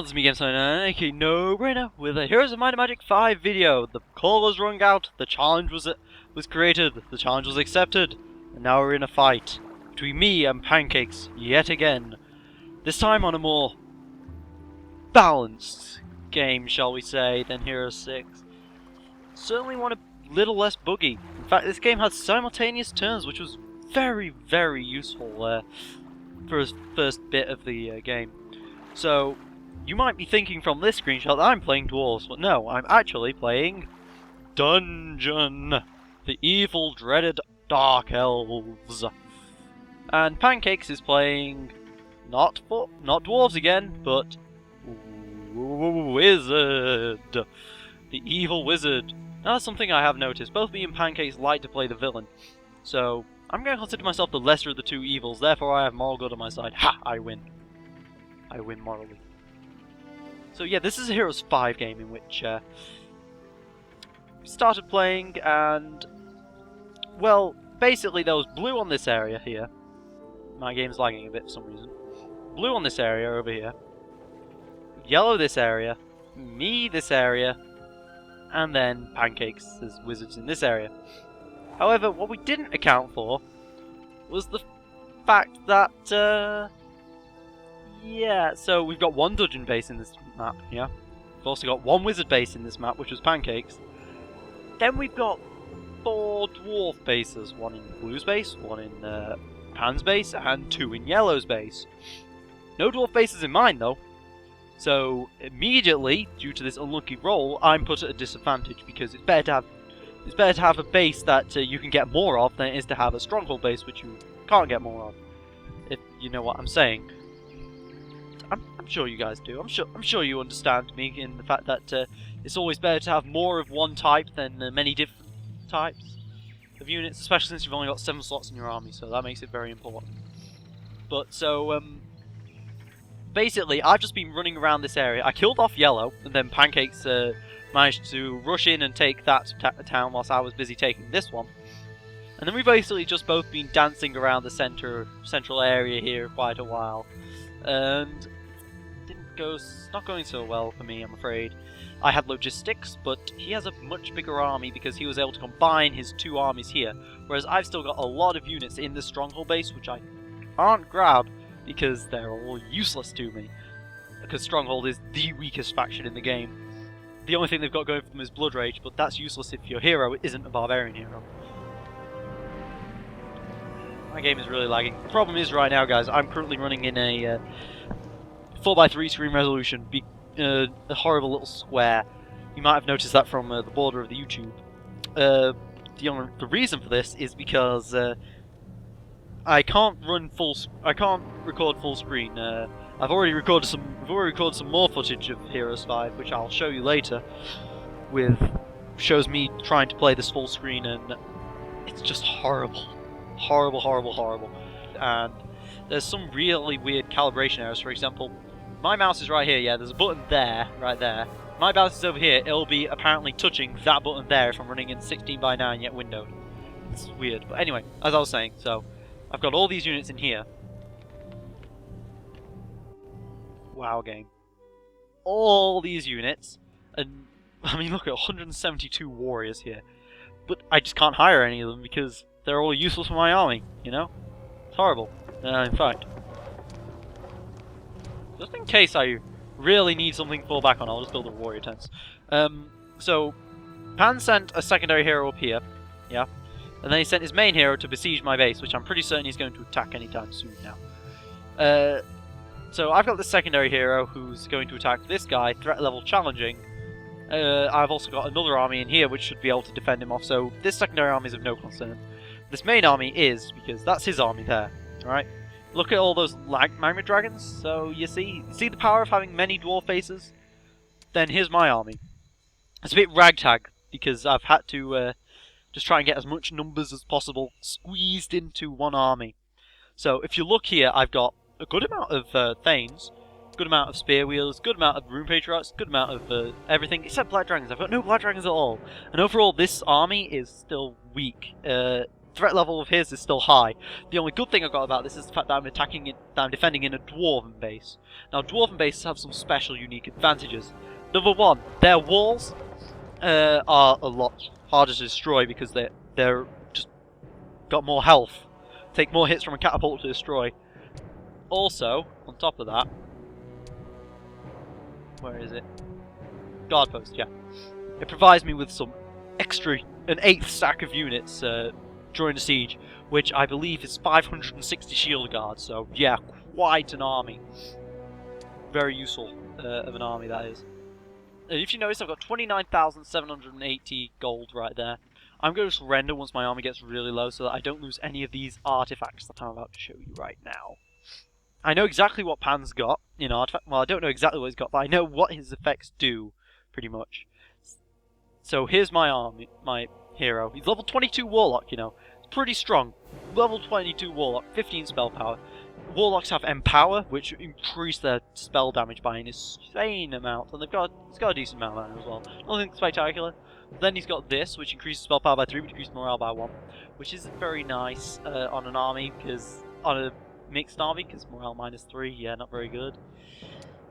this is me Gameslayer, aka No Brainer, with a Heroes of Might and Magic 5 video. The call was rung out, the challenge was created, the challenge was accepted, and now we're in a fight between me and Pancakes yet again. This time on a more balanced game, shall we say, than Heroes 6. Certainly one a little less buggy. In fact, this game had simultaneous turns, which was very, very useful for his first bit of the game. So, you might be thinking from this screenshot that I'm playing Dwarves, but no, I'm actually playing Dungeon, the evil, dreaded Dark Elves. And Pancakes is playing not Dwarves again, but Wizard, the evil wizard. Now that's something I have noticed. Both me and Pancakes like to play the villain, so I'm going to consider myself the lesser of the two evils, therefore I have moral good on my side. Ha! I win. I win morally. So yeah, this is a Heroes 5 game in which we started playing and, well, basically there was blue on this area here. My game's lagging a bit for some reason. Blue on this area over here. Yellow this area. Me this area. And then Pancakes as wizards in this area. However, what we didn't account for was the fact that, yeah, so we've got one dungeon base in this map, yeah? We've also got one wizard base in this map, which was Pancakes. Then we've got 4 dwarf bases, one in Blue's base, one in Pan's base, and 2 in Yellow's base. No dwarf bases in mine, though. So, immediately, due to this unlucky roll, I'm put at a disadvantage, because it's better to have a base that you can get more of than it is to have a stronghold base, which you can't get more of. If you know what I'm saying. I'm sure you guys do. I'm sure you understand me in the fact that it's always better to have more of one type than many different types of units, especially since you've only got 7 slots in your army, so that makes it very important. But so basically, I've just been running around this area. I killed off Yellow, and then Pancakes managed to rush in and take that town whilst I was busy taking this one. And then we've basically just both been dancing around the central area here quite a while. And it's not going so well for me, I'm afraid. I had logistics, but he has a much bigger army because he was able to combine his 2 armies here, whereas I've still got a lot of units in the stronghold base, which I can't grab because they're all useless to me. Because stronghold is the weakest faction in the game. The only thing they've got going for them is Blood Rage, but that's useless if your hero isn't a barbarian hero. My game is really lagging. The problem is right now, guys, I'm currently running in a 4x3 screen resolution, a horrible little square. You might have noticed that from the border of the YouTube. The reason for this is because I can't record full screen. I've already recorded some more footage of Heroes 5, which I'll show you later. Shows me trying to play this full screen, and it's just horrible, horrible. And there's some really weird calibration errors. For example, my mouse is right here. Yeah, there's a button there, right there. My mouse is over here. It'll be apparently touching that button there if I'm running in 16:9 yet windowed. It's weird, but anyway, as I was saying, so I've got all these units in here. Wow, game. All these units, and I mean, look at 172 warriors here. But I just can't hire any of them because they're all useless for my army, you know? It's horrible. In fact, just in case I really need something to fall back on, I'll just build a warrior tents. So, Pan sent a secondary hero up here, yeah? And then he sent his main hero to besiege my base, which I'm pretty certain he's going to attack anytime soon now. So I've got the secondary hero who's going to attack this guy, threat level challenging. I've also got another army in here which should be able to defend him off, so this secondary army is of no concern. This main army is, because that's his army there, alright? Look at all those magma dragons, so you see the power of having many dwarf bases? Then here's my army. It's a bit ragtag, because I've had to just try and get as much numbers as possible squeezed into one army. So if you look here, I've got a good amount of Thanes, good amount of Spear Wheelers, good amount of Rune Patriarchs, good amount of everything except Black Dragons. I've got no Black Dragons at all. And overall, this army is still weak. threat level of his is still high. The only good thing I got about this is the fact that I'm defending in a dwarven base. Now, dwarven bases have some special, unique advantages. Number one, their walls are a lot harder to destroy because they're just got more health, take more hits from a catapult to destroy. Also, on top of that, where is it? Guard post, yeah. It provides me with some extra, an 8th stack of units during the siege, which I believe is 560 shield guards. So yeah, quite an army. Very useful of an army, that is. And if you notice, I've got 29,780 gold right there. I'm going to surrender once my army gets really low so that I don't lose any of these artifacts that I'm about to show you right now. I know exactly what Pan's got in artifact. Well, I don't know exactly what he's got, but I know what his effects do, pretty much. So here's my army, my hero. He's level 22 Warlock, you know. It's pretty strong. Level 22 Warlock, 15 spell power. Warlocks have Empower, which increase their spell damage by an insane amount, and it's got a decent amount of mana as well. Nothing spectacular. Then he's got this, which increases spell power by 3, which increases morale by 1, which isn't very nice on an army, because on a mixed army, because morale minus 3, yeah, not very good.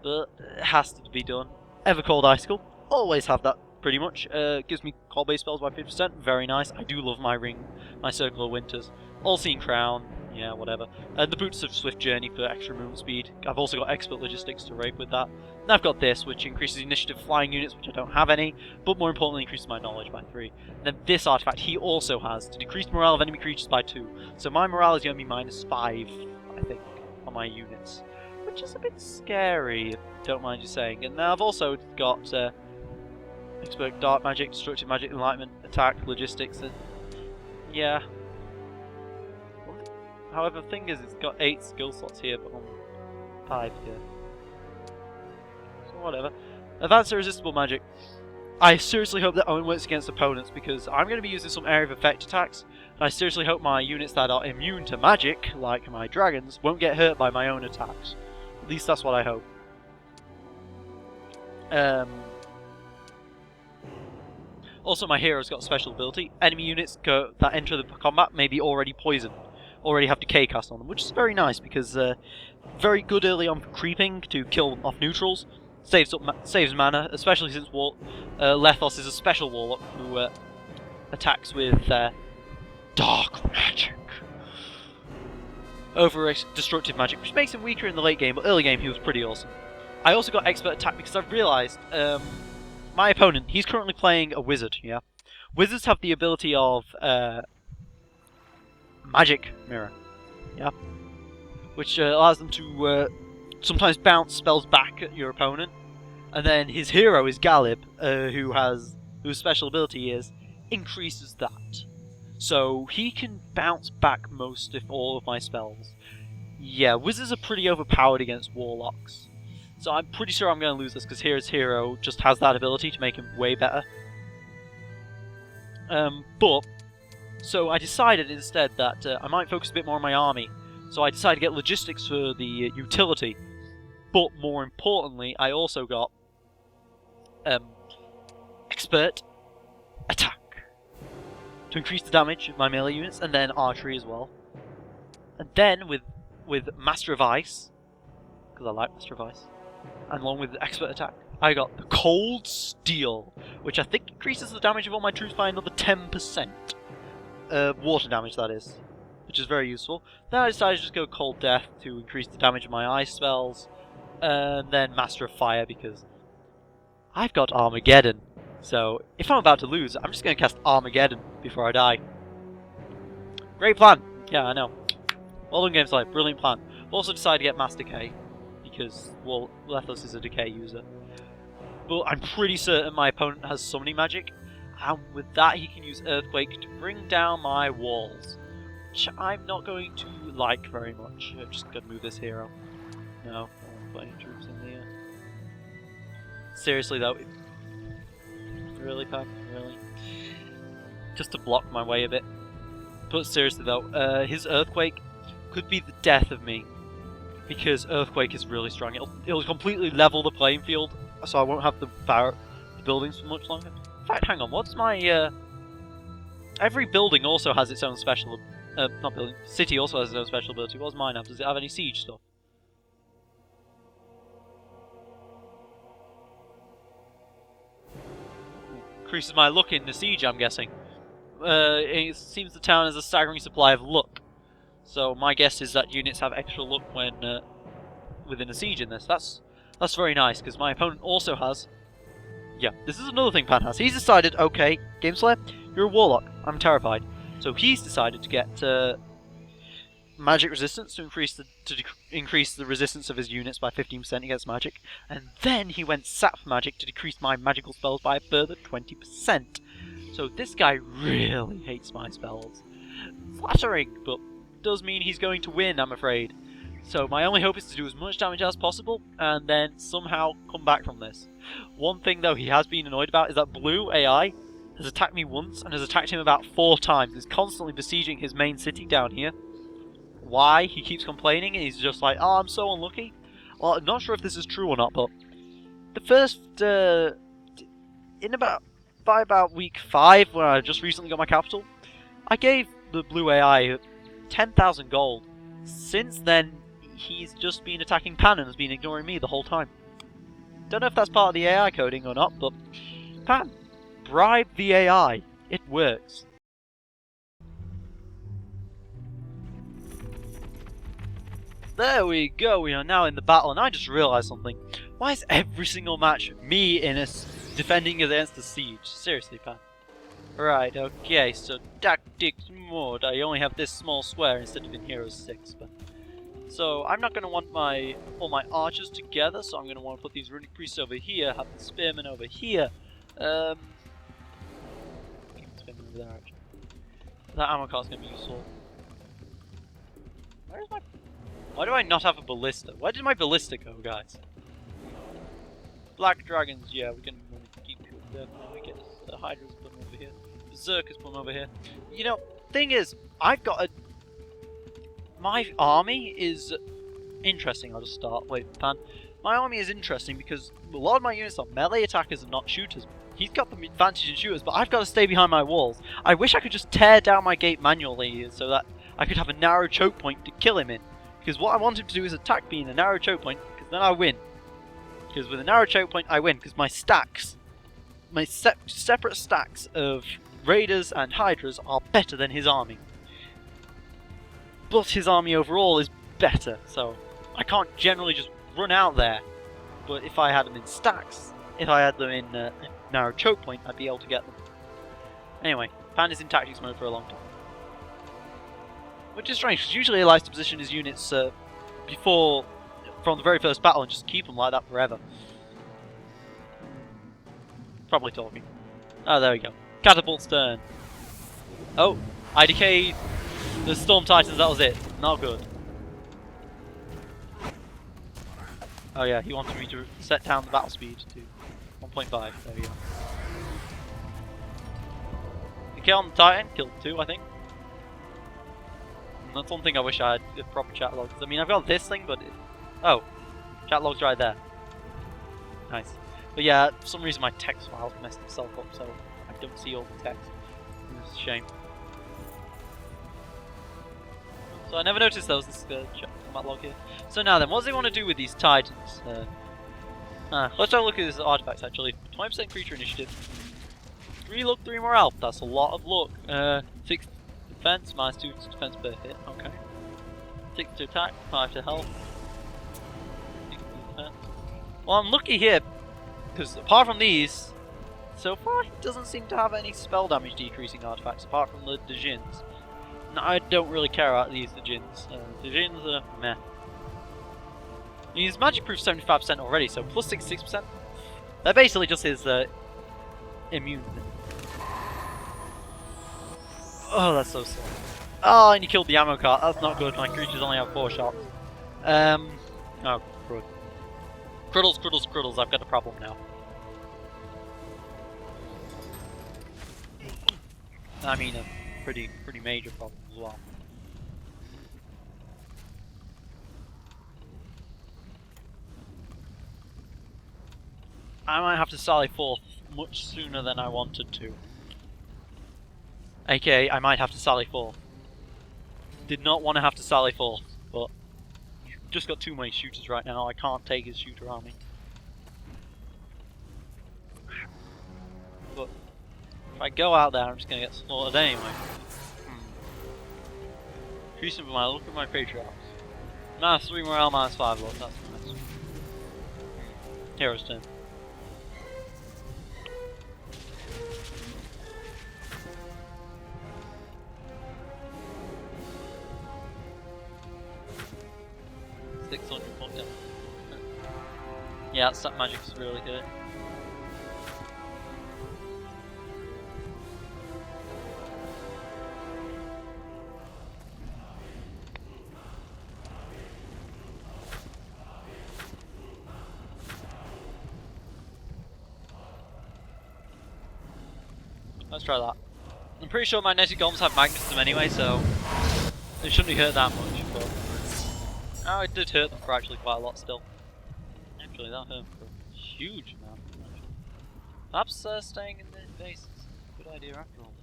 But it has to be done. Evercold Icicle, always have that pretty much. Gives me cold-based spells by 50%, very nice. I do love my ring, my Circle of Winters. All-Seeing Crown, yeah, whatever. And the Boots of Swift Journey for extra movement speed. I've also got Expert Logistics to rape with that. And I've got this, which increases initiative flying units, which I don't have any, but more importantly increases my knowledge by 3. And then this artifact he also has, to decrease morale of enemy creatures by 2. So my morale is going to be minus 5, I think, on my units. Which is a bit scary, don't mind you saying. And now I've also got Expert Dark Magic, Destructive Magic, Enlightenment, Attack, Logistics, and yeah. However, the thing is, it's got 8 skill slots here, but only 5 here. So whatever. Advanced Irresistible Magic. I seriously hope that only works against opponents, because I'm going to be using some area of effect attacks, and I seriously hope my units that are immune to magic, like my dragons, won't get hurt by my own attacks. At least that's what I hope. Also, my hero's got a special ability. Enemy units that enter the combat may be already poisoned. Already have decay cast on them, which is very nice because very good early on for creeping to kill off neutrals. Saves mana, especially since Lethos is a special warlock who attacks with dark magic over destructive magic, which makes him weaker in the late game, but early game he was pretty awesome. I also got expert attack because I've realised my opponent, he's currently playing a wizard, yeah? Wizards have the ability of Magic Mirror, yeah, which allows them to sometimes bounce spells back at your opponent, and then his hero is Galib, whose special ability is increases that, so he can bounce back most, if all, of my spells. Yeah, wizards are pretty overpowered against warlocks, so I'm pretty sure I'm going to lose this because his hero just has that ability to make him way better. So I decided instead that I might focus a bit more on my army. So I decided to get logistics for the utility. But more importantly, I also got expert attack to increase the damage of my melee units, and then archery as well. And then with Master of Ice, because I like Master of Ice, and along with expert attack, I got the Cold Steel, which I think increases the damage of all my troops by another 10%. Water damage, that is, which is very useful. Then I decided to just go Cold Death to increase the damage of my ice spells, and then Master of Fire because I've got Armageddon. So if I'm about to lose, I'm just going to cast Armageddon before I die. Great plan. Yeah, I know. Well done, Gameslayer. Brilliant plan. Also decided to get Mass Decay because, well, Lethos is a decay user. But I'm pretty certain my opponent has summoning magic. And with that, he can use Earthquake to bring down my walls, which I'm not going to like very much. I'm just going to move this hero. No, I won't put any troops in here. Seriously though, really, Pam? Really? Just to block my way a bit. But seriously though, his Earthquake could be the death of me, because Earthquake is really strong. It'll completely level the playing field, so I won't have to fire the buildings for much longer. In fact, hang on, what's my every building also has its own special... not building, city also has its own special ability. What does mine have? Does it have any siege stuff? Increases my luck in the siege, I'm guessing. It seems the town has a staggering supply of luck. So my guess is that units have extra luck when within a siege in this. That's very nice, because my opponent also has... Yeah, this is another thing Pan has. He's decided, okay, Gameslayer, you're a warlock. I'm terrified. So he's decided to get magic resistance to increase the resistance of his units by 15% against magic, and then he went sap magic to decrease my magical spells by a further 20%. So this guy really hates my spells. Flattering, but does mean he's going to win, I'm afraid. So my only hope is to do as much damage as possible, and then somehow come back from this. One thing though he has been annoyed about is that blue AI has attacked me once, and has attacked him about 4 times. He's constantly besieging his main city down here. Why? He keeps complaining, and he's just like, oh, I'm so unlucky. Well, I'm not sure if this is true or not, but the first, by about week 5, when I just recently got my capital, I gave the blue AI 10,000 gold. Since then, he's just been attacking Pan and has been ignoring me the whole time. Don't know if that's part of the AI coding or not, but Pan, bribe the AI. It works. There we go, we are now in the battle, and I just realised something. Why is every single match me in a defending against the siege? Seriously, Pan. Right, okay, so tactics mode. I only have this small square instead of in Heroes 6. But... So I'm not going to want all my archers together, so I'm going to want to put these runic priests over here, have the spearmen over here. Keep the spearmen over there, actually. That ammo card's going to be useful. Where's my... Why do I not have a ballista? Where did my ballista go, guys? Black dragons, yeah, we can keep them. We get the hydras put them over here. Berserkers put them over here. You know, thing is, I've got a... My army is interesting. I'll just start. Wait, Pan. My army is interesting because a lot of my units are melee attackers and not shooters. He's got the advantage in shooters, but I've got to stay behind my walls. I wish I could just tear down my gate manually so that I could have a narrow choke point to kill him in. Because what I want him to do is attack me in a narrow choke point, because then I win. Because with a narrow choke point, I win. Because my stacks, my separate stacks of raiders and hydras are better than his army. But his army overall is better, so I can't generally just run out there. But if I had them in stacks, if I had them in a narrow choke point, I'd be able to get them. Anyway, Pan is in tactics mode for a long time. Which is strange, because usually he likes to position his units from the very first battle and just keep them like that forever. Probably talking. Oh, there we go. Catapult's turn. Oh, I decayed the Storm Titans, that was it. Not good. Oh yeah, he wanted me to set down the battle speed to 1.5. There we go. Decay on the Titan, killed 2, I think. That's one thing I wish I had a proper chat log. I mean, I've got this thing, but... Oh, chat log's right there. Nice. But yeah, for some reason my text files messed itself up, so I don't see all the text. It's a shame. So I never noticed there was this combat log here. So now then, what does he want to do with these titans? Let's have a look at his artifacts actually. 20% creature initiative. 3 luck, 3 morale. That's a lot of luck. 6 defense, minus 2 to defense per hit. Okay. 6 to attack, 5 to health. 6 to defense. Well, I'm lucky here, because apart from these, so far he doesn't seem to have any spell damage decreasing artifacts, apart from the Djinns. No, I don't really care about these Djinns. Djinns are meh. He's magic proof 75% already, so plus 66%. That basically just his immune. Oh, that's so slow. Oh, and you killed the ammo cart. That's not good. My creatures only have 4 shots. Oh, crud. Criddles, criddles, criddles. I've got a problem now. I mean, a pretty major problem as well. I might have to sally forth much sooner than I wanted to. AKA, I might have to sally forth. Did not want to have to sally forth, but just got too many shooters right now. I can't take his shooter army. But if I go out there, I'm just gonna get slaughtered anyway. Increasing my look at my patriarchs. -3 morale, -5 look. That's nice. Hero's turn. Yeah, that magic is really good. Let's try that. I'm pretty sure magnetic golems have magnetism anyway, so it shouldn't be hurt that much. But oh, it did hurt them for actually quite a lot still. Actually, that hurt them for a huge amount. Perhaps staying in the base is a good idea after all.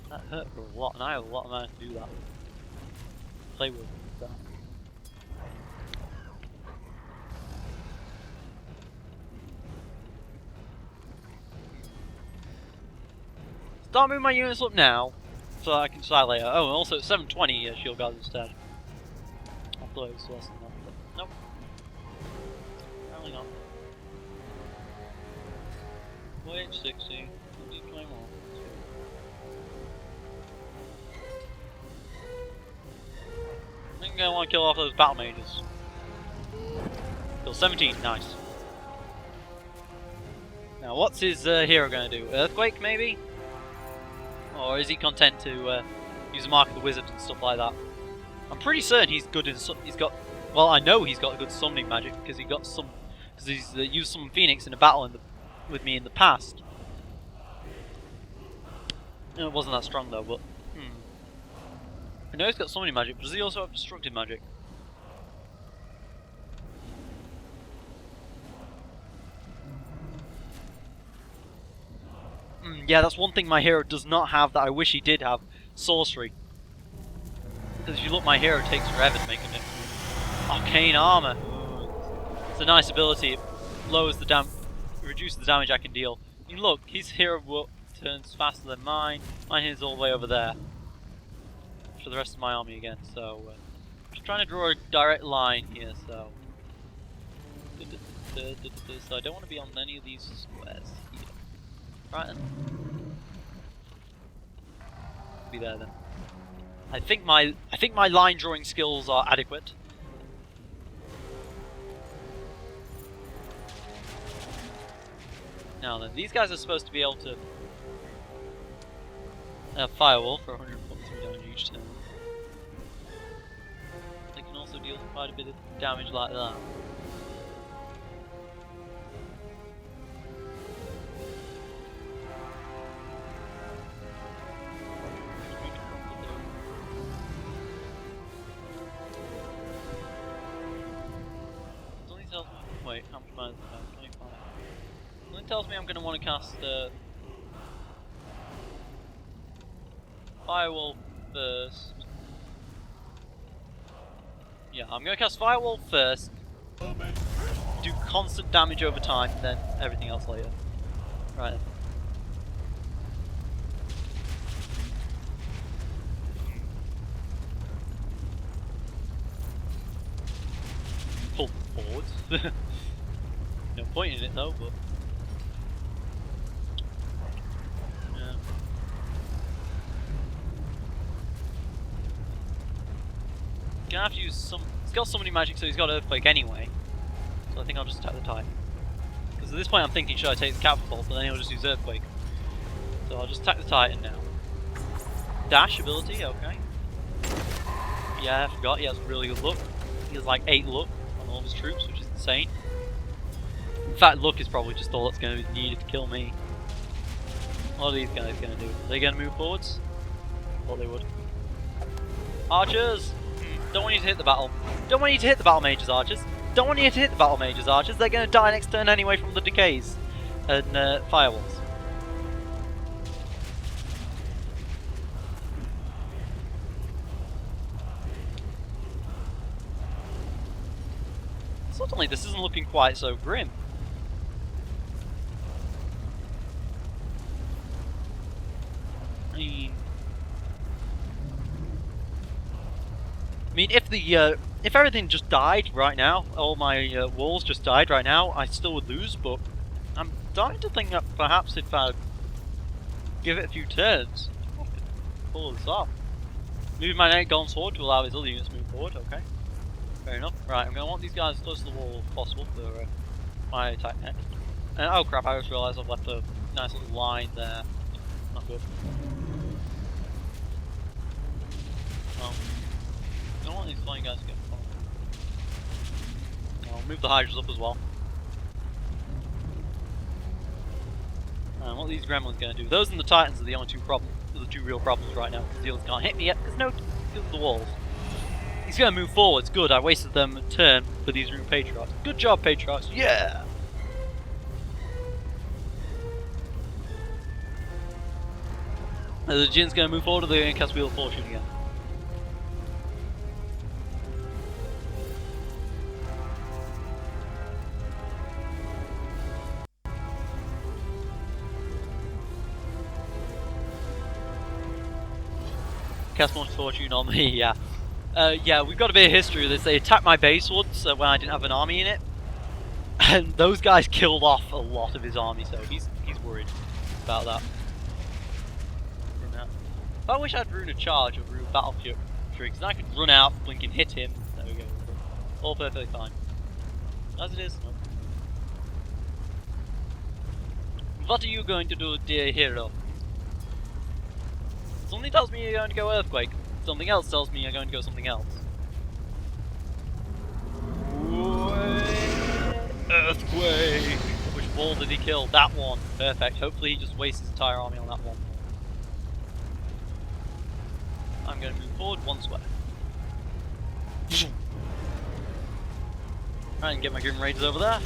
That hurt for a lot, and I have a lot of mana to do that. Play with that. Start moving my units up now, so I can decide later. Oh, and also it's 720 shield guards instead. I thought it was less than that, but nope. Apparently not. Wage 60, 21. I think I'm gonna want to kill off those battle mages. Kill 17, nice. Now, what's his hero gonna do? Earthquake, maybe? Or is he content to use the Mark of the Wizard and stuff like that? I'm pretty certain he's good in. He's got. Well, I know he's got a good summoning magic because he got some. Because he's used some Phoenix in a battle with me in the past. It wasn't that strong though, but I know he's got summoning magic, but does he also have destructive magic? Yeah, that's one thing my hero does not have that I wish he did have. Sorcery. Because if you look, my hero takes forever to make it. Arcane armor. It's a nice ability. It lowers the reduces the damage I can deal. You look, his hero turns faster than mine. Mine is all the way over there. For the rest of my army again. So, just trying to draw a direct line here. So, so I don't want to be on any of these squares here. Right then. Be there then. I think my line drawing skills are adequate. Now then, these guys are supposed to be able to firewall for 143 damage each turn. They can also deal quite a bit of damage like that. Wait, how much mana is that? 25. Something tells me I'm going to want to cast Firewall first. Yeah, I'm going to cast Firewall first. Do constant damage over time, then everything else later. Right then. Pull forwards. No point in it though, but yeah. Gonna have to use some. He's got so many magic, so he's got Earthquake anyway. So I think I'll just attack the Titan. Because at this point I'm thinking, should I take the Catapult, but then he'll just use Earthquake. So I'll just attack the Titan now. Dash ability, okay. Yeah, I forgot, he has really good luck. He has like 8 luck on all of his troops, which is insane. In fact, luck is probably just all that's going to be needed to kill me. What are these guys going to do? Are they going to move forwards? Thought they would. Archers! Don't want you to hit the battle. Don't want you to hit the battle mages, archers. Don't want you to hit the battle mages, archers. They're going to die next turn anyway from the decays and firewalls. Suddenly this isn't looking quite so grim. I mean, if everything just died right now, all my walls just died right now, I still would lose. But I'm starting to think that perhaps if I give it a few turns, I could pull this off. Moving my knight gone forward to allow his other units to move forward. Okay, fair enough. Right, I'm gonna want these guys as close to the wall as possible for my attack next. Oh crap! I just realised I've left a nice little line there. Not good. Well, I don't want these flying guys to get far. I'll move the Hydras up as well. And what are these gremlins going to do? Those and the Titans are the only two real problems right now. Because the others can't hit me yet. There's no because of the walls. He's going to move forwards. Good. I wasted them a turn for these Rune Patriarchs. Good job, Patriarchs. Yeah. The Jin's going to move forward, or they're going to cast Wheel of Fortune again. Cast Launch Fortune on me, yeah. Yeah, we've got a bit of history with this. They attacked my base once when I didn't have an army in it. And those guys killed off a lot of his army, so he's worried about that. I wish I'd rune a charge or rune battle fury, because then I could run out, blink and hit him. There we go. All perfectly fine. As it is, no. What are you going to do, dear hero? Something tells me you're going to go Earthquake. Something else tells me you're going to go something else. Earthquake! Which ball did he kill? That one. Perfect. Hopefully he just wastes his entire army on that one. I'm going to move forward one square. Try and get my Grim Raiders over there.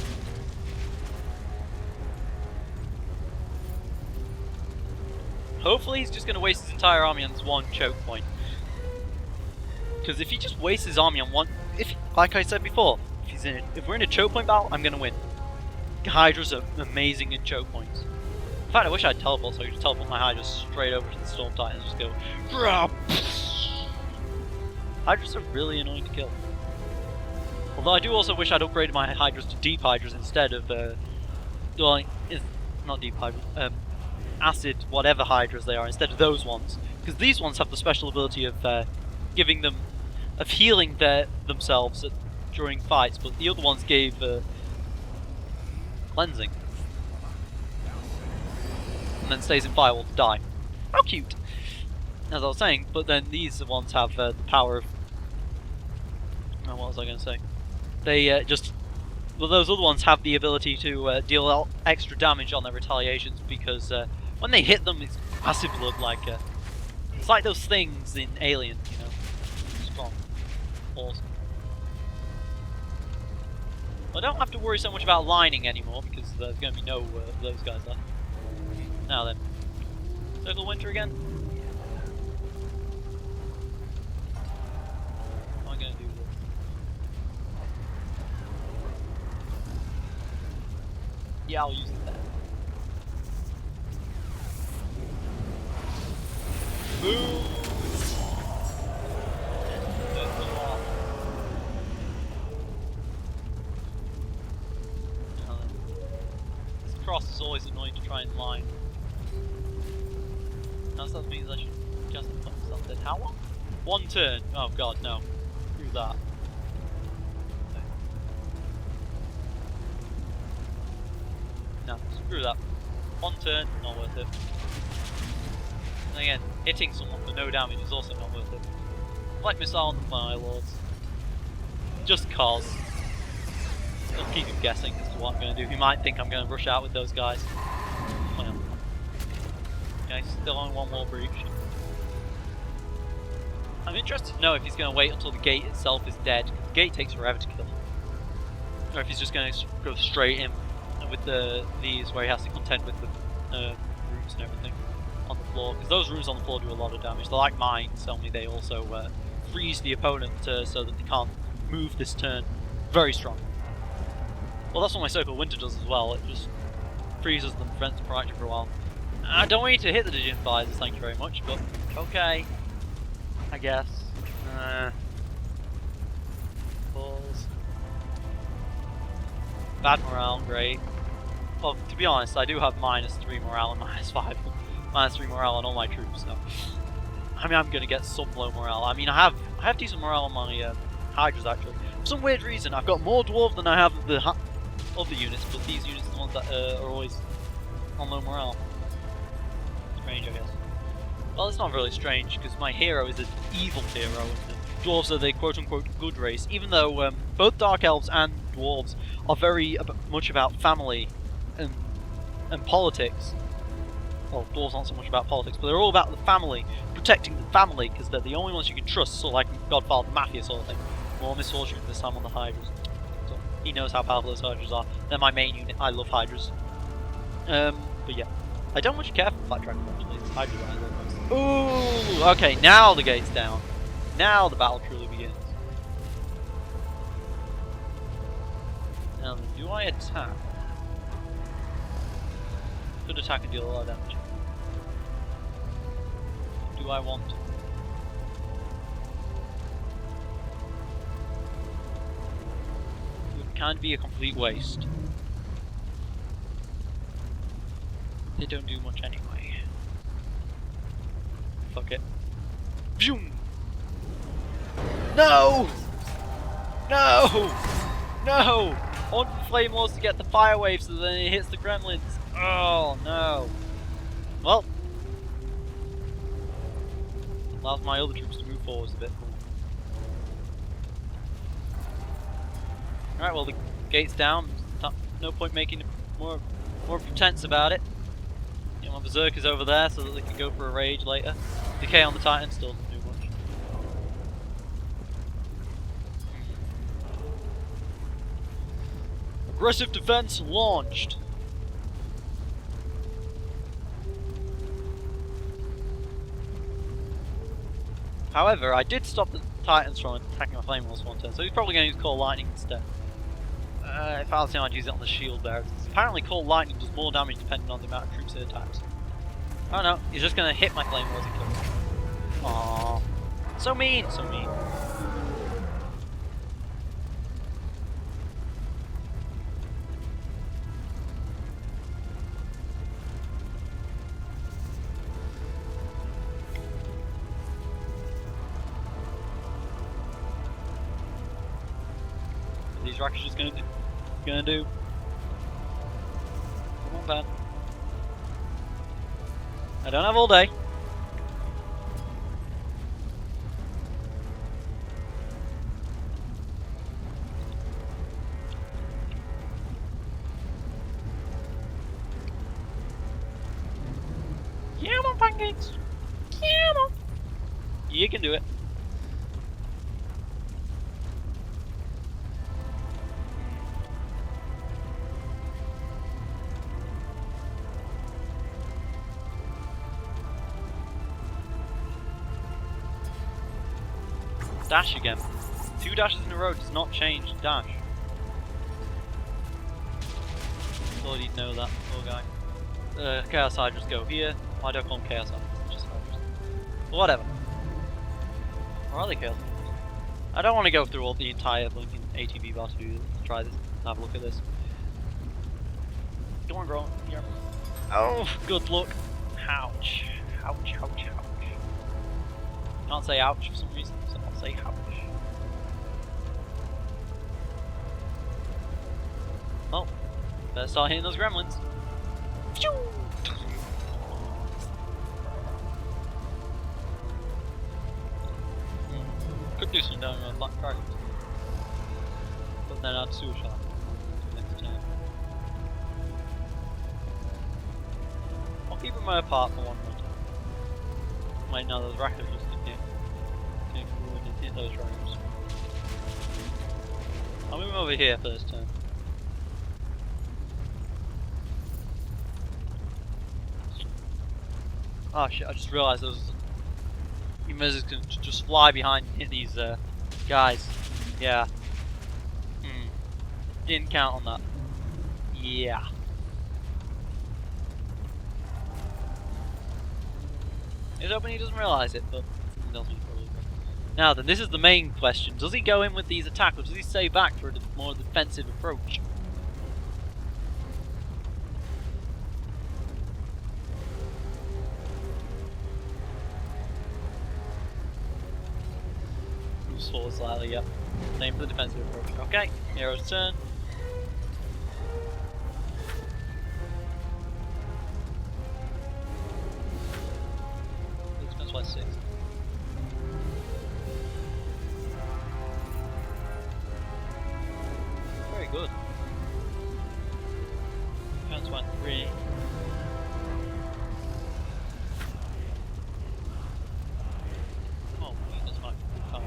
Hopefully he's just going to waste his entire army on this one choke point. Because if he just wastes his army on one... like I said before, if we're in a choke point battle, I'm going to win. Hydras are amazing in choke points. In fact, I wish I had teleport, so I could just teleport my Hydras straight over to the Storm Titan and just go... Grab! Hydras are really annoying to kill. Although I do also wish I'd upgraded my Hydras to Deep Hydras instead of... well, it's not Deep Hydras. Acid, whatever Hydras they are, instead of those ones. Because these ones have the special ability of giving them... of healing themselves during fights, but the other ones gave... cleansing. And then stays in firewall to die. How cute! As I was saying, but then these ones have the power of... oh, what was I going to say? They just... well, those other ones have the ability to deal extra damage on their retaliations, because when they hit them, it's massive blood, like... it's like those things in Alien, you know? Strong. Awesome. I don't have to worry so much about lining anymore, because there's going to be no of those guys left. Now then. Circle Winter again? How am I going to do this? Yeah, I'll use it there. Boom! Cross is always annoying to try and line. Now that means I should just put myself dead. How long? One turn. Oh god, no. Screw that. Okay. No, screw that. One turn, not worth it. And again, hitting someone for no damage is also not worth it. Black Missile on my lords. Just cause. I'll keep him guessing as to what I'm going to do. He might think I'm going to rush out with those guys. Well, okay, still on one wall breach. I'm interested to know if he's going to wait until the gate itself is dead. The gate takes forever to kill him. Or if he's just going to go straight in with these where he has to contend with the rooms and everything on the floor. Because those rooms on the floor do a lot of damage. They're like mines, only they also freeze the opponent so that they can't move this turn. Very strong. Well, that's what my Circle of Winter does as well. It just freezes them, prevents them from acting for a while. I don't want you to hit the Dignifiers, thank you very much, but okay. I guess. Balls. Bad morale, great. Well, to be honest, I do have -3 morale and -5. -3 morale on all my troops, so... I mean, I'm gonna get some low morale. I mean, I have decent morale on my Hydras, actually. For some weird reason, I've got more Dwarves than I have of the other units, but these units are the ones that are always on low morale. Strange, I guess. Well, it's not really strange, because my hero is an evil hero, and the Dwarves are the quote-unquote good race, even though both Dark Elves and Dwarves are very much about family and politics. Well, Dwarves aren't so much about politics, but they're all about the family, protecting the family, because they're the only ones you can trust, sort of like Godfather Mafia sort of thing. More misfortune this time on the Hydras. So he knows how powerful those Hydras are. They're my main unit. I love Hydras. But yeah. I don't much care for Black Dragon, actually. It's Hydras that I love most. Ooh! Okay, now the gate's down. Now the battle truly begins. Now, do I attack? Could attack and deal a lot of damage. Do I want to? It would kind of be a complete waste. They don't do much anyway. Fuck it. Phew! No! No! No! I want the Flame Lords to get the fire wave so then it hits the gremlins. Oh no. Well. Allows my other troops to move forwards a bit more. Alright, well the gate's down. No point making more pretense about it. You know, my Berserkers over there so that they can go for a rage later. Decay on the Titan still doesn't do much. Aggressive defense launched. However, I did stop the Titans from attacking my Flame Walls one turn, so he's probably going to use Core Lightning instead. If I was him, I'd use it on the shield bearers. Apparently Core Lightning does more damage depending on the amount of troops it attacks. Oh no, he's just going to hit my Flame Walls and kill them. Aww. So mean, so mean. These rockets just gonna do. Come on, Pan. I don't have all day. Come on, pancakes. Come on. You can do it. Dash again. 2 dashes in a row does not change dash. Thought he'd know that, poor guy. Chaos Hydras go here. Why do I call them Chaos Hydras? Just Hydras. But whatever. Or are they Chaos Hydras? I don't want to go through all the entire blinking ATB bar to try this. Have a look at this. Go on, grow. Here. Oh, good luck. Ouch. Ouch, ouch, ouch. Can't say ouch for some reason, so I'll say ouch. Well, better start hitting those gremlins. Phew! Could do some damage on Black Dragons. But then I'd suicide next turn. I'll keep them apart for one more time. Wait, no, those rackets just hit those dragons. I'll move them over here first turn. Oh shit, I just realised those Emirs can just fly behind and hit these guys. Yeah. Didn't count on that. Yeah. He's hoping he doesn't realise it, but he tells me probably will. Now then, this is the main question. Does he go in with these attacks, or does he stay back for a more defensive approach? Moves forward slightly, yep. Same for the defensive approach. Okay, hero's turn. Defense by 6. Very good. Defense by 3. Oh, weakness might be too far.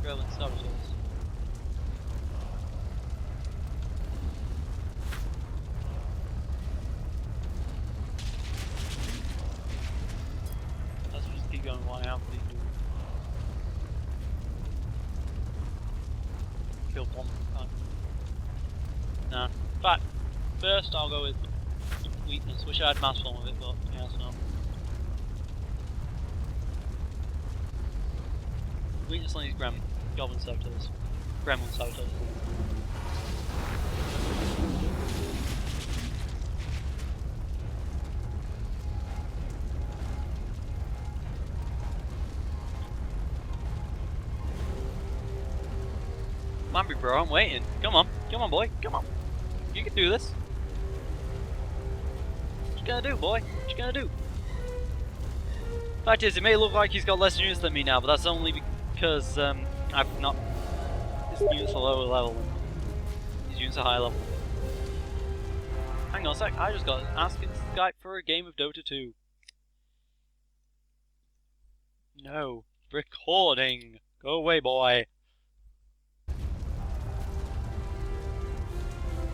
Relevant saboteurs. Let's just keep going while I am please do. Kill one time. Nah. In fact, first I'll go with weakness. Wish I had mass form of it, but yeah, it's not. Weakness on these goblin saboteurs. Gremlin saboteurs. Come on, big bro, I'm waiting. Come on boy, come on. You can do this. What you gonna do, boy? What you gonna do? Fact is, it may look like he's got less units than me now, but that's only because I've not. His units are lower level. His units are higher level. Hang on a sec, I just got asked in Skype for a game of Dota 2. No. Recording. Go away, boy.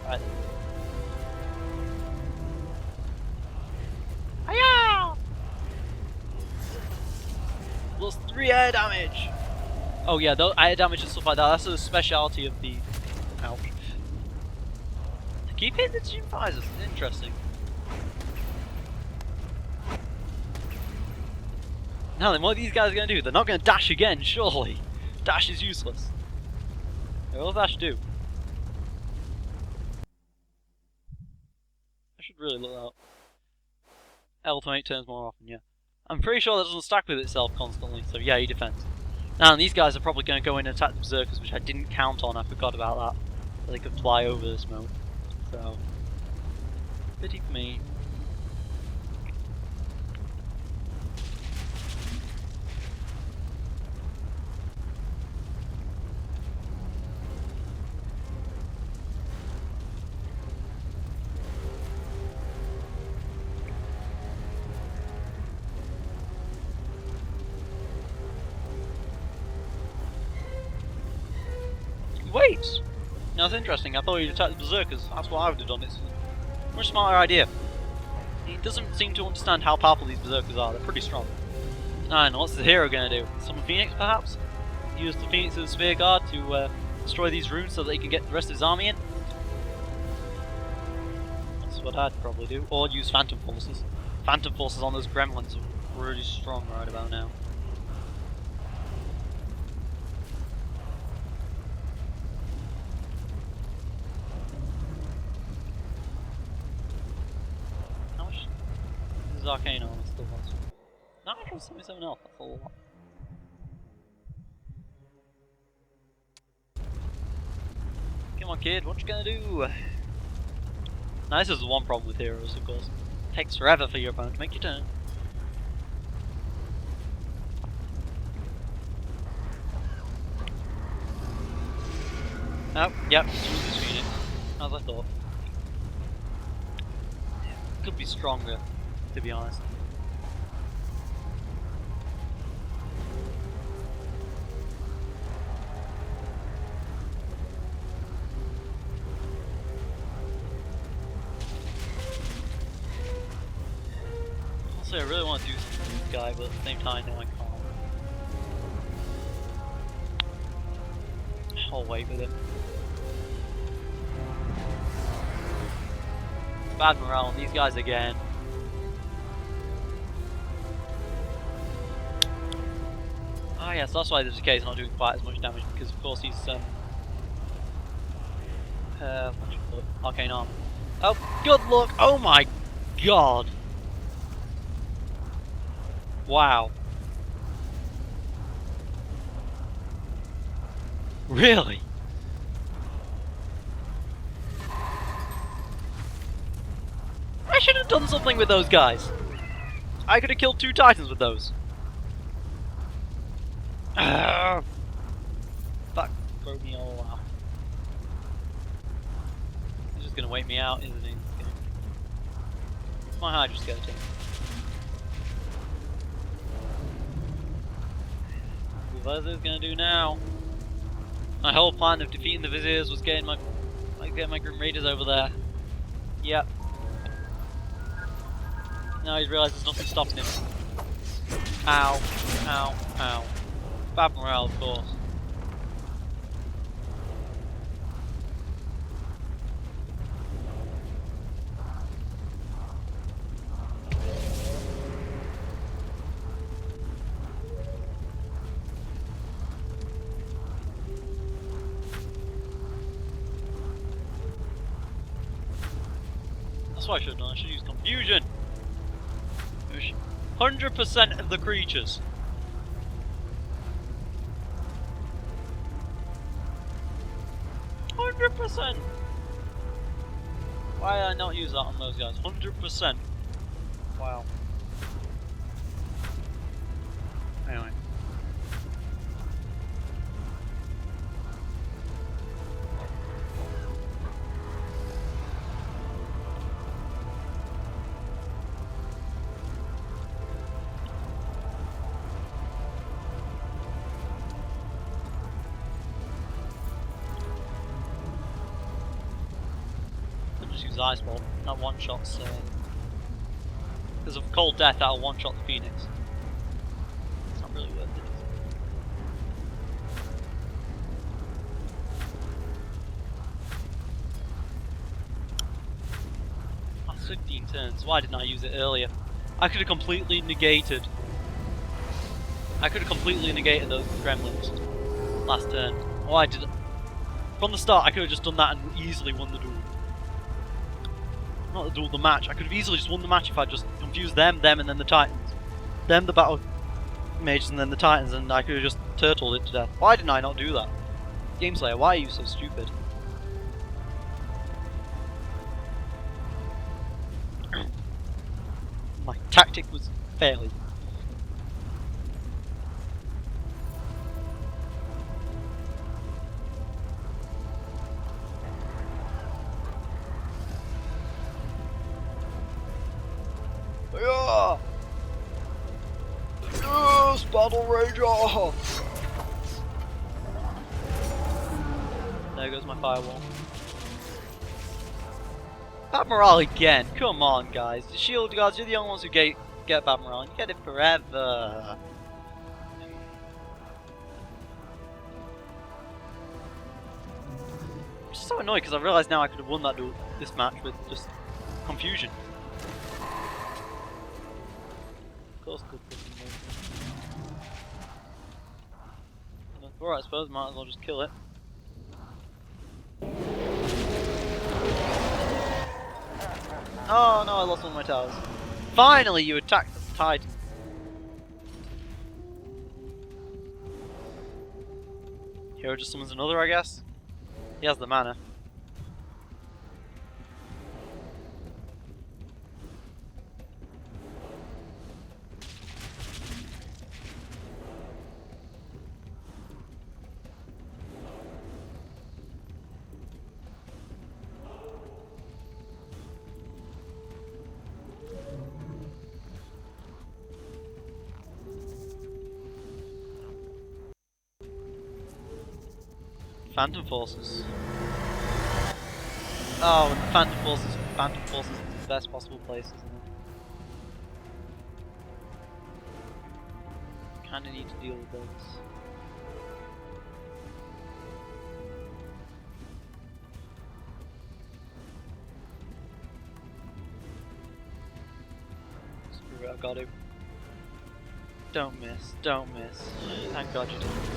Right. Hiya! Plus 3 air damage! Oh yeah, air damage and stuff like that, that's a speciality of the... Ouch. They keep hitting the team visors, interesting. Now then, what are these guys going to do? They're not going to dash again, surely. Dash is useless. What will dash do? I should really look that up. L to make turns more often, yeah. I'm pretty sure that doesn't stack with itself constantly, so yeah, he defends. Now, and these guys are probably going to go in and attack the berserkers, which I didn't count on, I forgot about that. So they could fly over this mode. So, pity for me. Wait! Now that's interesting, I thought he'd attack the berserkers, that's what I would have done, it's a much smarter idea. He doesn't seem to understand how powerful these berserkers are, they're pretty strong. And what's the hero gonna do? Summon Phoenix perhaps? Use the Phoenix as a spear guard to destroy these runes so that he can get the rest of his army in? That's what I'd probably do. Or use Phantom Forces. Phantom Forces on those gremlins are really strong right about now. Arcane armor still has 977 health, that's a lot. Come on kid, what you gonna do? Now this is the one problem with heroes, of course. It takes forever for your opponent to make your turn. Oh, yep, it's this Phoenix, as I thought. Could be stronger, to be honest. Also, I really want to do something with this guy, but at the same time, no, I can't. I'll wait with it. Bad morale on these guys again. Ah yes, that's why the decay's not doing quite as much damage, because of course he's what do you call it? Arcane arm. Oh, good luck! Oh my god! Wow. Really? I should have done something with those guys. I could have killed 2 titans with those. Fuck, throw me all out. He's just gonna wait me out, isn't he? My Hydra skeleton. What is this gonna do now? My whole plan of defeating the Viziers was getting my Grim Raiders over there. Yep. Now he's realised there's nothing stopping him. Ow, ow, ow. Bad morale, of course. That's what I should have done. I should use confusion. 100% of the creatures. %. Why did I not use that on those guys? 100%. Wow. Anyway. Use Ice Ball. That one shots. Because of cold death, that'll one shot the Phoenix. It's not really worth it. That's 15 turns. Why didn't I use it earlier? I could have completely negated. Those gremlins last turn. Why did? From the start, I could have just done that and easily won the duel. Not the duel, the match. I could have easily just won the match if I just confused them, and then the Titans. Them, the battle mages, and then the Titans, and I could have just turtled it to death. Why didn't I not do that? Gameslayer, why are you so stupid? My tactic was failing. Yes, Battle Rager! There goes my firewall. Bad morale again, come on guys. The shield guards, you're the only ones who get bad morale, and you get it forever. I'm just so annoyed because I realised now I could have won that this match with just confusion. Of course, alright, I suppose might as well just kill it. Oh no, I lost one of my towers. Finally, you attacked the Titan. Hero just summons another, I guess. He has the mana. Phantom Forces. Oh, and the Phantom Forces is the best possible place, isn't it? Kinda need to deal with those. I've got to. Don't miss, don't miss. Thank God you didn't miss.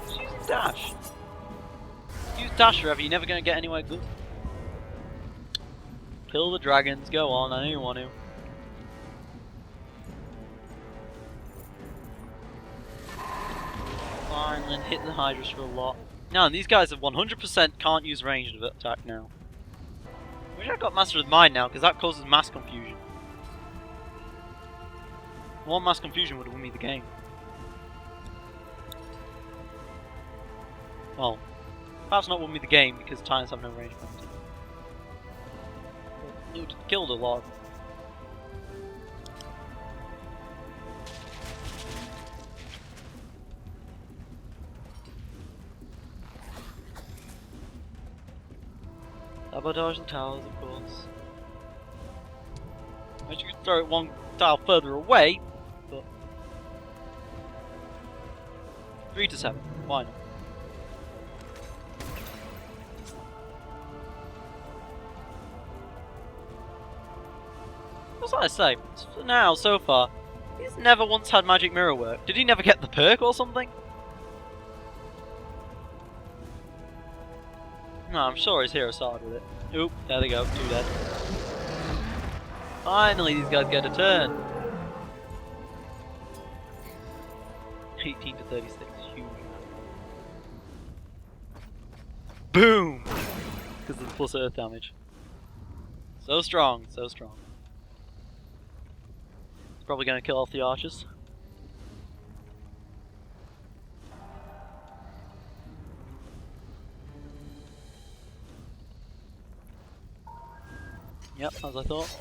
Just use dash. Use dash forever, you're never going to get anywhere good. Kill the dragons, go on, I know you want to. Fine, then hit the Hydras for a lot. No, and these guys have 100% can't use ranged attack now. I wish I got Master of the Mind now, because that causes mass confusion. One mass confusion would win me the game. Well, perhaps not win me the game, because Titans have no range. It would have killed a lot. Sabotage the towers, of course. I wish you could throw it one tile further away, but 3 to 7. Why not? What's that I say? For now, so far, he's never once had magic mirror work. Did he never get the perk or something? No, I'm sure his hero started with it. Oop, there they go, 2 dead. Finally, these guys get a turn. 18 to 36, huge. Boom! Because of the plus earth damage. So strong, so strong. It's probably going to kill off the archers. Yep, as I thought.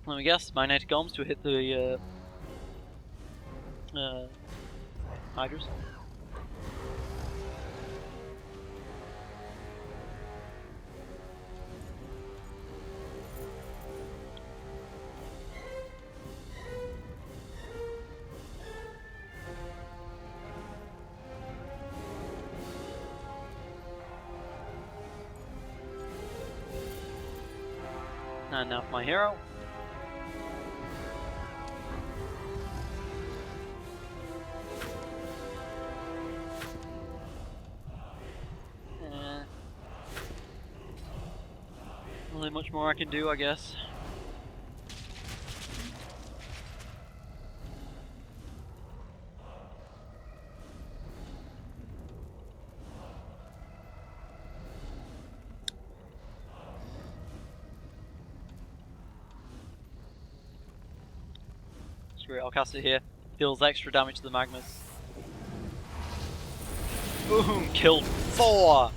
Let me guess, magnetic arms to hit the Hydras. And now for my hero. Not really much more I can do, I guess. Screw it, I'll cast it here. Deals extra damage to the magmas. Boom! Killed 4!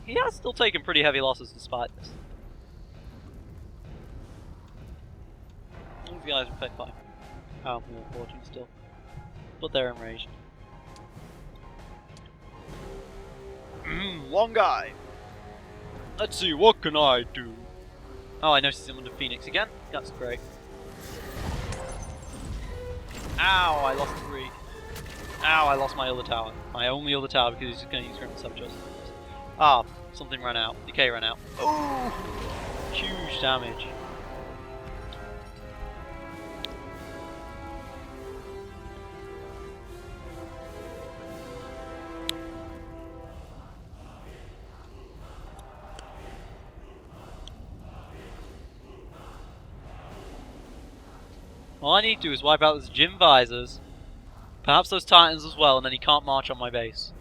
He has still taken pretty heavy losses despite this. These guys are fine. Oh, more fortune still. But they're enraged. One guy! Let's see, what can I do? Oh, I noticed him under Phoenix again. That's great. Ow, I lost 3. Ow, I lost my other tower. My only other tower because he's just going to use Grim Sabotage. Ah, something ran out. Decay ran out. Oh! Huge damage. All I need to do is wipe out those gym visors, perhaps those titans as well, and then he can't march on my base.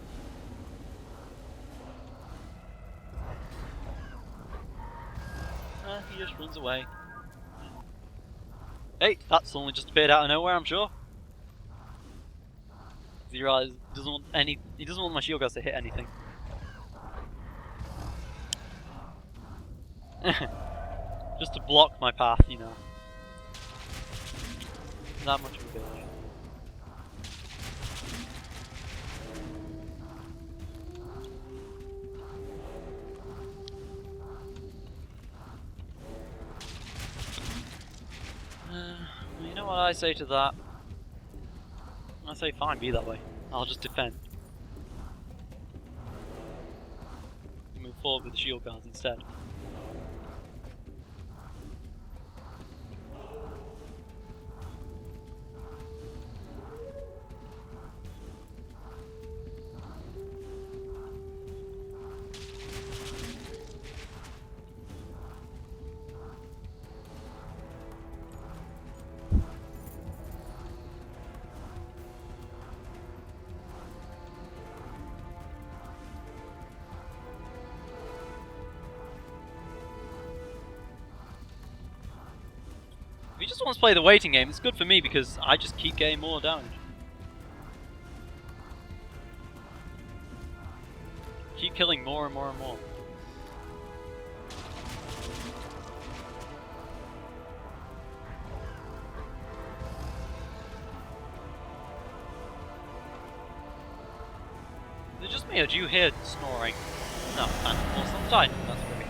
He just runs away. Hey, that suddenly just appeared out of nowhere, I'm sure. He realized he doesn't want my shield guys to hit anything. Just to block my path, you know. Not much of a village. I say to that? I say fine, be that way. I'll just defend. Move forward with the shield guards instead. If he just wants to play the waiting game, it's good for me because I just keep getting more damage. Keep killing more and more and more. Is it just me or do you hear snoring? No, Phantom on the Titan, that's great.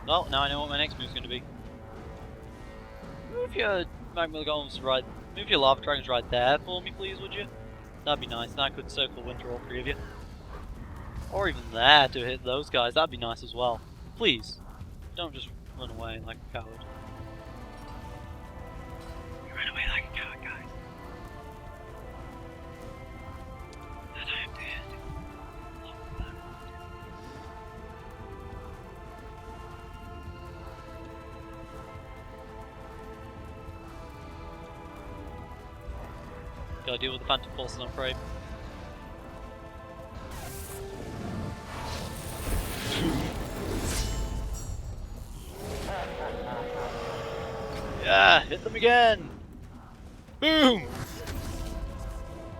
Well, now I know what my next move's going to be. Move your magma golems right. Move your lava dragons right there for me, please, would you? That'd be nice. Then I could circle winter all three of you, or even there to hit those guys. That'd be nice as well. Please, don't just run away like a coward. You ran away like a coward, guys. And I am dead. Gotta deal with the Phantom Forces, I'm afraid. Yeah, hit them again! Boom!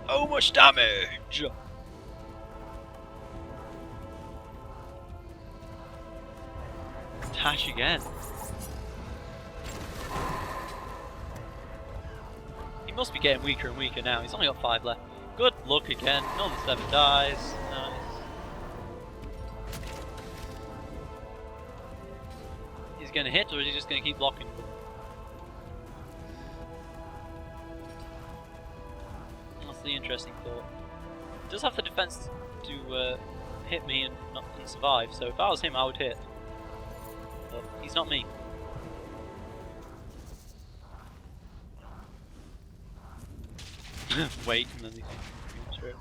Oh, much damage! Dash again. He must be getting weaker and weaker now. He's only got 5 left. Good luck again. None of the 7 dies. Nice. He's going to hit, or is he just going to keep blocking? That's the interesting thought. He does have the defense to hit me and not survive, so if I was him, I would hit. But he's not me. Wait, and then these straight.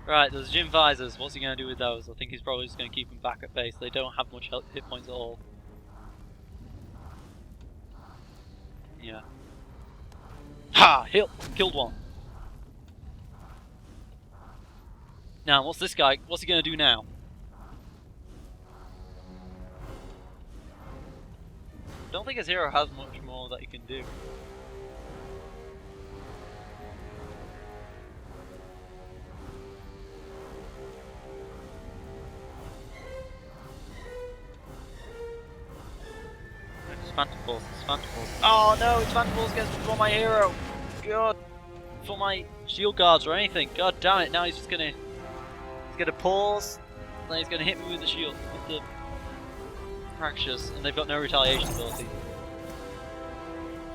Right, those gym visors, what's he going to do with those? I think he's probably just going to keep them back at base. They don't have much hit points at all. Yeah. Ha! Killed one. Now, what's this guy? What's he going to do now? I don't think his hero has much more that he can do. Phantom Force, Phantom Force. Oh no, it's Phantom Force against for my hero. God, for my shield guards or anything. God damn it! Now he's gonna pause. Then he's gonna hit me with the shield, with the fractures, and they've got no retaliation ability.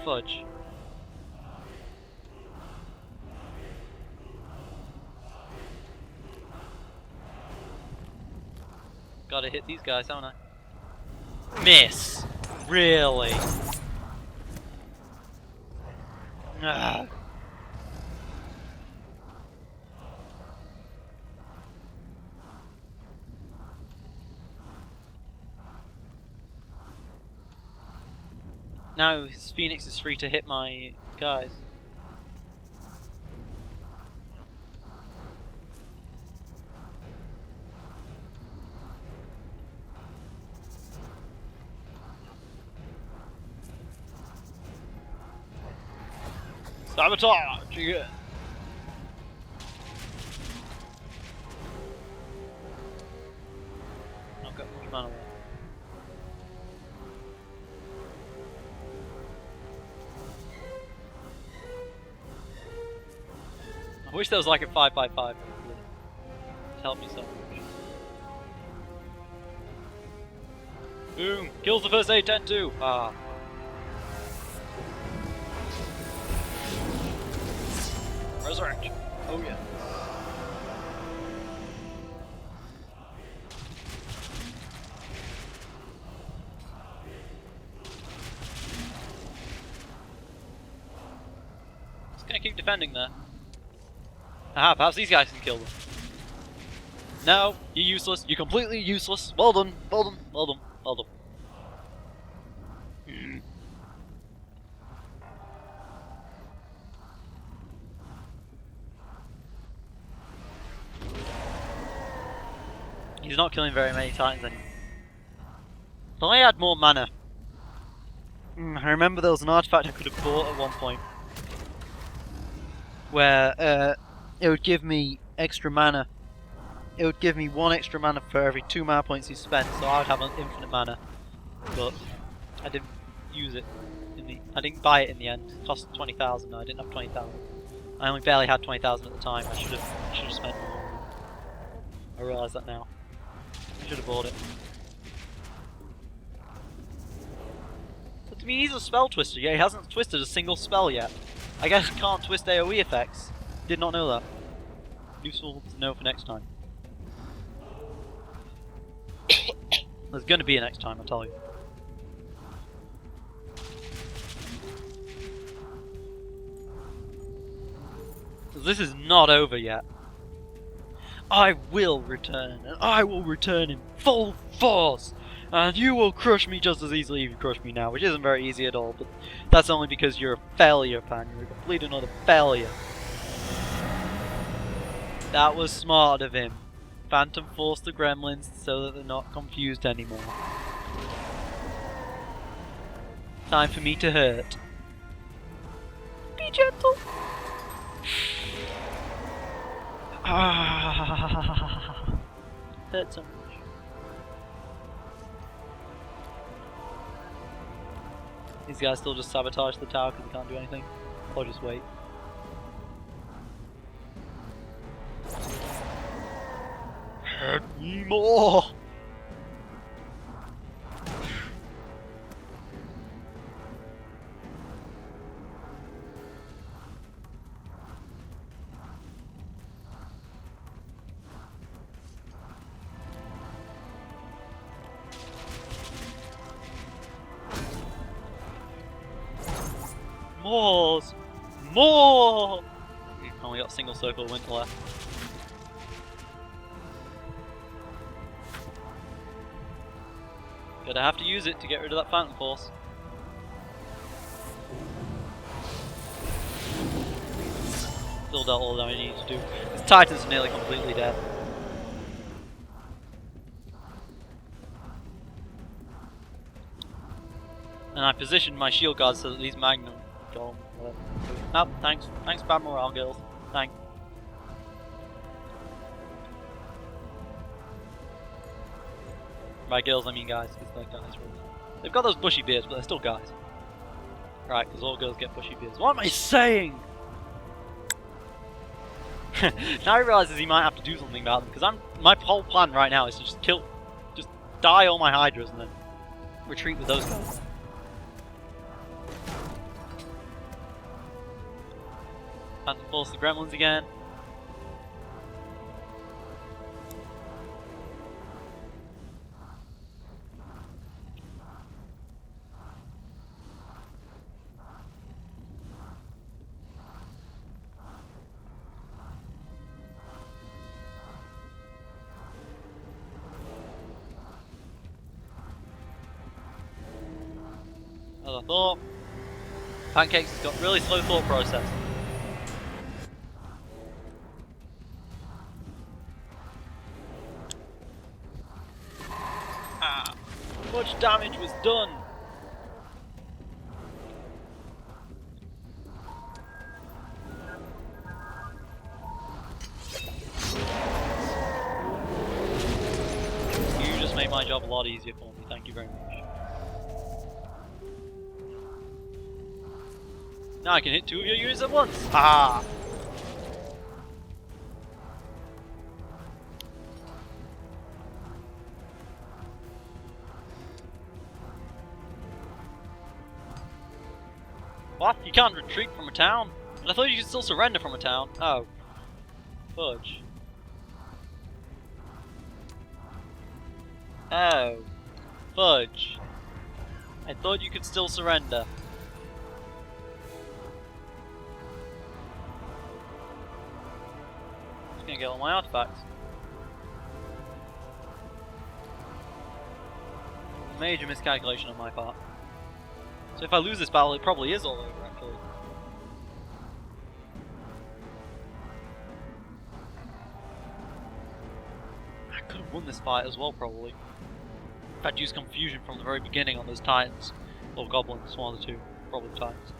Fudge. Gotta hit these guys, haven't I? Miss. Really? Ugh. Now his Phoenix is free to hit my guys. Sabotage! Yeah. I've got much mana left. I wish there was like a 5x5 to help me so much. Boom! Kills the first aid 10-2! Ah. threat. Oh yeah. Just gonna keep defending there. Aha, perhaps these guys can kill them. No, you're useless. You're completely useless. Well done. Well done. Well done. Well done. He's not killing very many titans anymore. If I had more mana. I remember there was an artifact I could have bought at one point. Where it would give me extra mana. It would give me 1 extra mana for every 2 mana points you spent, so I would have infinite mana. But I didn't use it. I didn't buy it in the end. It cost 20,000. No, I didn't have 20,000. I only barely had 20,000 at the time. I should have spent more. I realise that now. I should have bought it. So to me, he's a spell twister. Yeah, he hasn't twisted a single spell yet. I guess he can't twist AoE effects. Did not know that. Useful to know for next time. There's going to be a next time, I'll tell you. This is not over yet. I will return, and I will return in full force, and you will crush me just as easily as you crush me now, which isn't very easy at all, but that's only because you're a failure, Pan. You're a complete and utter failure. That was smart of him. Phantom force the gremlins so that they're not confused anymore. Time for me to hurt. Be gentle. Hurt so much. These guys still just sabotage the tower because they can't do anything. Or just wait. Hurt me more! Moors! More! Only got single circle of winter left. Gonna have to use it to get rid of that phantom force. Still dealt all the damage I need to do. His titans are nearly completely dead. And I positioned my shield guards so that these magnum go. Oh, thanks. Thanks, bad morale, girls. Thanks. By girls, I mean guys, because they're guys. They've got those bushy beards, but they're still guys. Right, because all girls get bushy beards. What am I saying? Now he realizes he might have to do something about them, because my whole plan right now is to just die all my hydras and then retreat with those guys. Phantom force the gremlins again. As I thought, Pancakes has got really slow thought process. Much damage was done. You just made my job a lot easier for me, thank you very much. Now I can hit 2 of your units at once! Haha! What? You can't retreat from a town? I thought you could still surrender from a town. Oh. Fudge. Oh. Fudge. I thought you could still surrender. Just gonna get all my artifacts. Major miscalculation on my part. So if I lose this battle, it probably is all over, actually. I could have won this fight as well, probably. If I'd used confusion from the very beginning on those titans. Or goblins, one of the two. Probably titans.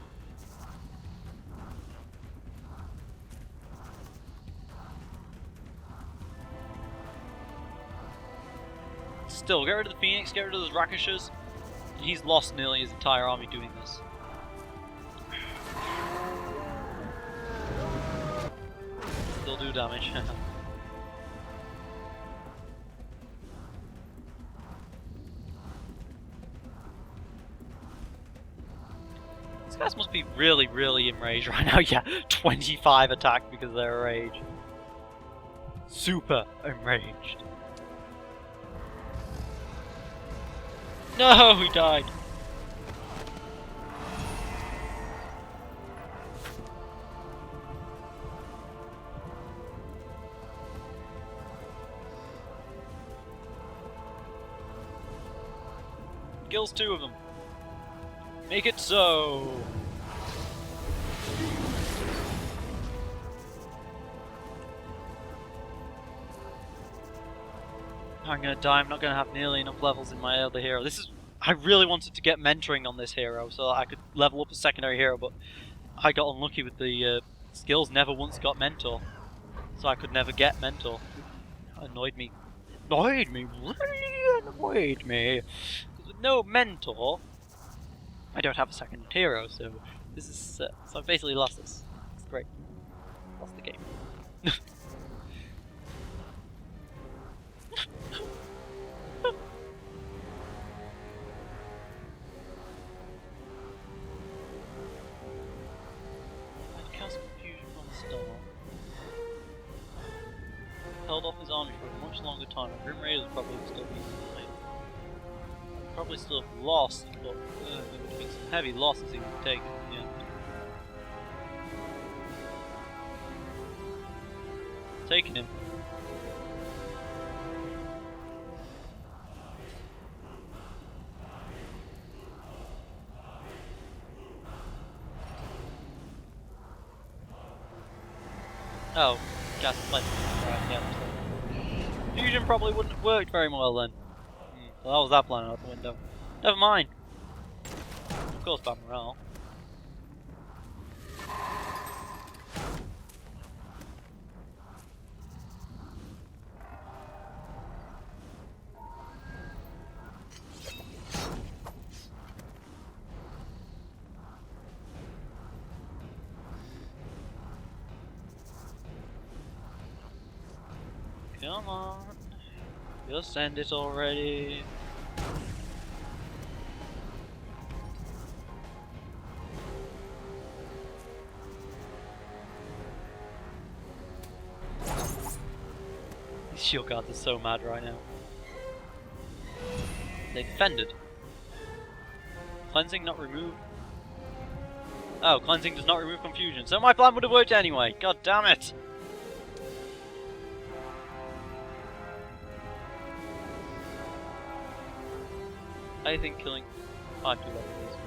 Still, get rid of the Phoenix, get rid of those Rakshas. He's lost nearly his entire army doing this. Still do damage. These guys must be really, really enraged right now. Yeah, 25 attack because of their rage. Super enraged. No, he died. Kills 2 of them. Make it so. I'm gonna die. I'm not gonna have nearly enough levels in my other hero. I really wanted to get mentoring on this hero so that I could level up a secondary hero, but I got unlucky with the skills. Never once got mentor, so I could never get mentor. That annoyed me. Really annoyed me. With no mentor, I don't have a second hero. So this is so I basically lost this. It's great. Lost the game. Held off his army for a much longer time. Grim Raiders would probably still be fine. Probably still have lost, but there would have been some heavy losses he would have taken in the end. Taking him. Oh, gas plenty. Right, yeah. Fusion probably wouldn't have worked very well then. Well, that was that plan out the window. Never mind. Of course, bad morale. Come on. Just end it already. These shield guards are so mad right now. They defended. Cleansing not removed. Oh, cleansing does not remove confusion. So my plan would have worked anyway. God damn it. I think killing 5 2 levels is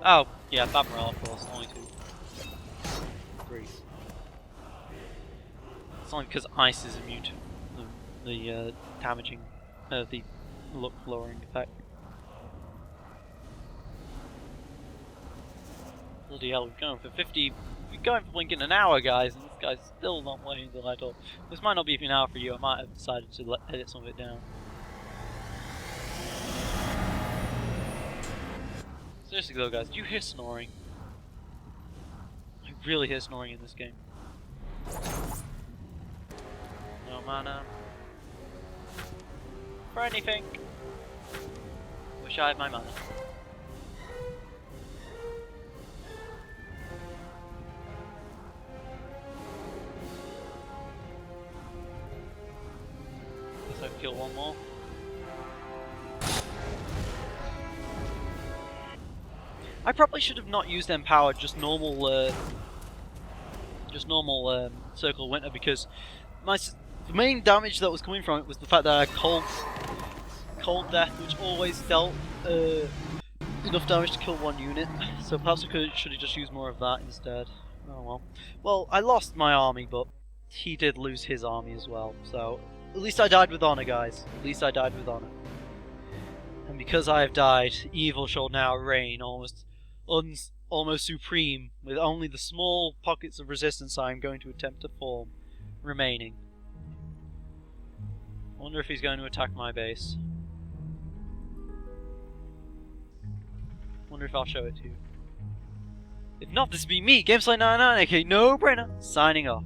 oh, yeah, bad morale of course, only 2. 3. It's only because ice is immune to the damaging, the luck lowering effect. Bloody hell, we're going for 50, we're going for blinking an hour guys, and this guy's still not waiting until I talk. This might not be an hour for you, I might have decided to edit some of it down. Seriously though guys, do you hear snoring? I really hear snoring in this game. No mana. For anything. Wish I had my mana. Kill one more. I probably should have not used Empowered, just normal Circle Winter, because the main damage that was coming from it was the fact that I had Cold Death, which always dealt enough damage to kill one unit. So perhaps I should have just used more of that instead. Oh well. Well, I lost my army, but he did lose his army as well. So at least I died with honor, guys. At least I died with honor. And because I have died, evil shall now reign almost supreme, with only the small pockets of resistance I am going to attempt to form remaining. I wonder if he's going to attack my base. Wonder if I'll show it to you. If not, this will be me, Gameslayer 99, aka No Brainer, signing off.